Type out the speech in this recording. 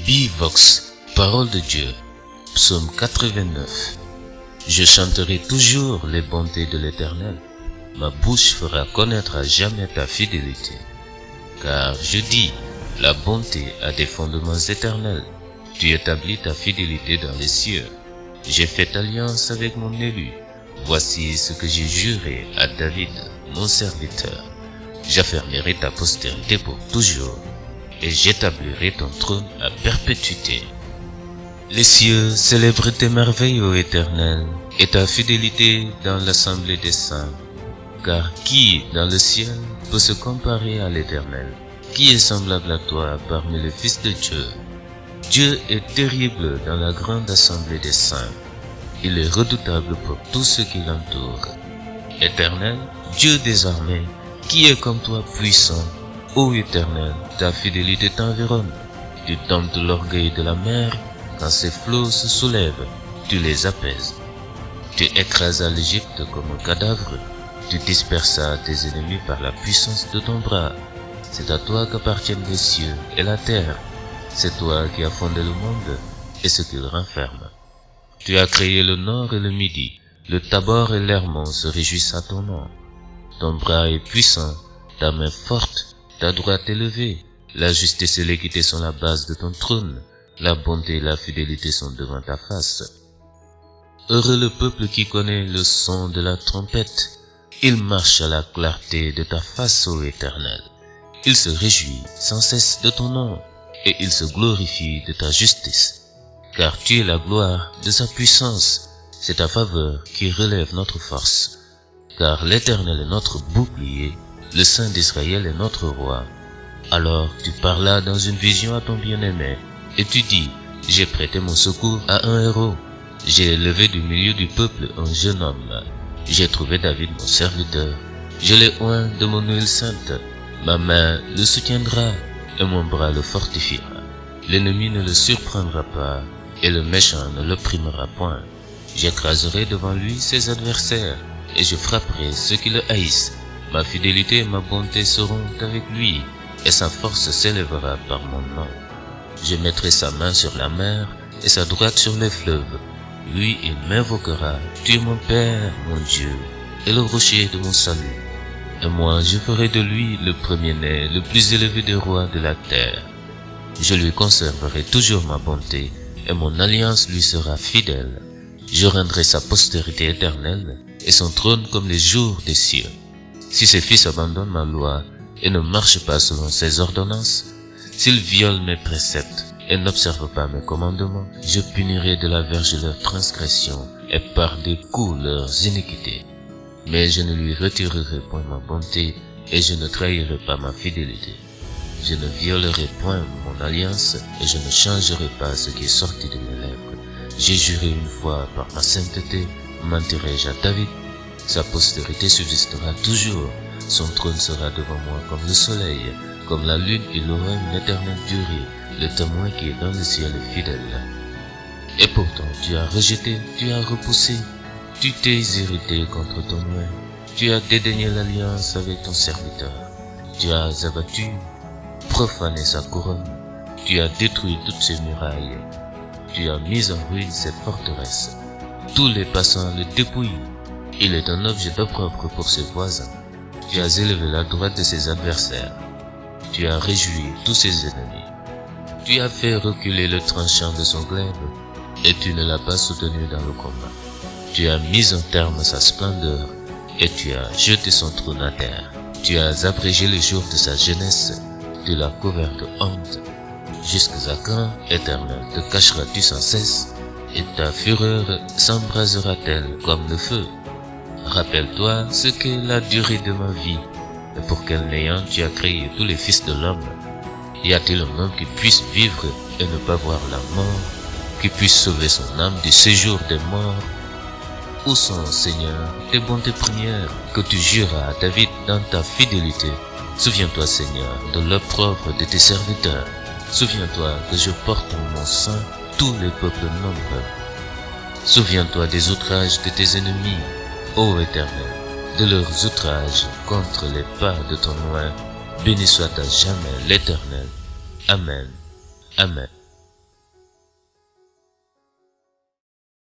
Bivox, Parole de Dieu, Psaume 89. Je chanterai toujours les bontés de l'Éternel. Ma bouche fera connaître à jamais ta fidélité. Car je dis, la bonté a des fondements éternels. Tu établis ta fidélité dans les cieux. J'ai fait alliance avec mon élu. Voici ce que j'ai juré à David, mon serviteur. J'affermirai ta postérité pour toujours, et j'établirai ton trône à perpétuité. Les cieux célèbrent tes merveilles, ô Éternel, et ta fidélité dans l'assemblée des saints. Car qui, dans le ciel, peut se comparer à l'Éternel? Qui est semblable à toi parmi les fils de Dieu? Dieu est terrible dans la grande assemblée des saints. Il est redoutable pour tous ceux qui l'entourent. Éternel, Dieu des armées, qui est comme toi puissant? Ô Éternel, ta fidélité t'environne. Tu domptes l'orgueil de la mer, quand ses flots se soulèvent, tu les apaises. Tu écrasas l'Égypte comme un cadavre, tu dispersas tes ennemis par la puissance de ton bras. C'est à toi qu'appartiennent les cieux et la terre. C'est toi qui as fondé le monde et ce qu'il renferme. Tu as créé le nord et le midi, le Tabor et l'Hermon se réjouissent à ton nom. Ton bras est puissant, ta main forte, ta droite élevée. La justice et l'équité sont la base de ton trône. La bonté et la fidélité sont devant ta face. Heureux le peuple qui connaît le son de la trompette. Il marche à la clarté de ta face, ô Éternel. Il se réjouit sans cesse de ton nom, et il se glorifie de ta justice. Car tu es la gloire de sa puissance, c'est ta faveur qui relève notre force. Car l'Éternel est notre bouclier, le Saint d'Israël est notre roi. Alors tu parlas dans une vision à ton bien-aimé, et tu dis, j'ai prêté mon secours à un héros. J'ai élevé du milieu du peuple un jeune homme. J'ai trouvé David mon serviteur. Je l'ai oint de mon huile sainte. Ma main le soutiendra, et mon bras le fortifiera. L'ennemi ne le surprendra pas, et le méchant ne l'opprimera point. J'écraserai devant lui ses adversaires, et je frapperai ceux qui le haïssent. Ma fidélité et ma bonté seront avec lui, et sa force s'élèvera par mon nom. Je mettrai sa main sur la mer, et sa droite sur les fleuves. Lui, il m'invoquera, tu es mon Père, mon Dieu, et le rocher de mon salut. Et moi, je ferai de lui le premier-né, le plus élevé des rois de la terre. Je lui conserverai toujours ma bonté, et mon alliance lui sera fidèle. Je rendrai sa postérité éternelle, et son trône comme les jours des cieux. Si ses fils abandonnent ma loi, et ne marchent pas selon ses ordonnances, s'ils violent mes préceptes, et n'observent pas mes commandements, je punirai de la verge leurs transgressions, et par des coups leurs iniquités. Mais je ne lui retirerai point ma bonté, et je ne trahirai pas ma fidélité. Je ne violerai point mon alliance, et je ne changerai pas ce qui est sorti de mes lèvres. J'ai juré une fois par ma sainteté, mentirai-je à David. Sa postérité subsistera toujours, son trône sera devant moi comme le soleil, comme la lune il aura une éternelle durée, le témoin qui est dans le ciel est fidèle. Et pourtant tu as rejeté, tu as repoussé, tu t'es irrité contre ton oint, tu as dédaigné l'alliance avec ton serviteur, tu as abattu, profané sa couronne, tu as détruit toutes ses murailles, tu as mis en ruine ses forteresses, tous les passants le dépouillent, il est un objet d'opprobre pour ses voisins, tu as élevé la droite de ses adversaires, tu as réjoui tous ses ennemis, tu as fait reculer le tranchant de son glaive, et tu ne l'as pas soutenu dans le combat. Tu as mis un terme à sa splendeur, et tu as jeté son trône à terre. Tu as abrégé les jours de sa jeunesse, tu l'as couvert de honte. Jusqu'à quand, Éternel, te cacheras-tu sans cesse, et ta fureur s'embrasera-t-elle comme le feu? Rappelle-toi ce qu'est la durée de ma vie, et pour quel néant tu as créé tous les fils de l'homme. Y a-t-il un homme qui puisse vivre et ne pas voir la mort, qui puisse sauver son âme du séjour des morts? Où sont, Seigneur, tes bontés premières que tu juras à David dans ta fidélité? Souviens-toi, Seigneur, de l'opprobre de tes serviteurs. Souviens-toi que je porte en mon sein tous les peuples nombreux. Souviens-toi des outrages de tes ennemis, ô Éternel, de leurs outrages contre les pas de ton oint. Béni soit à jamais l'Éternel. Amen. Amen.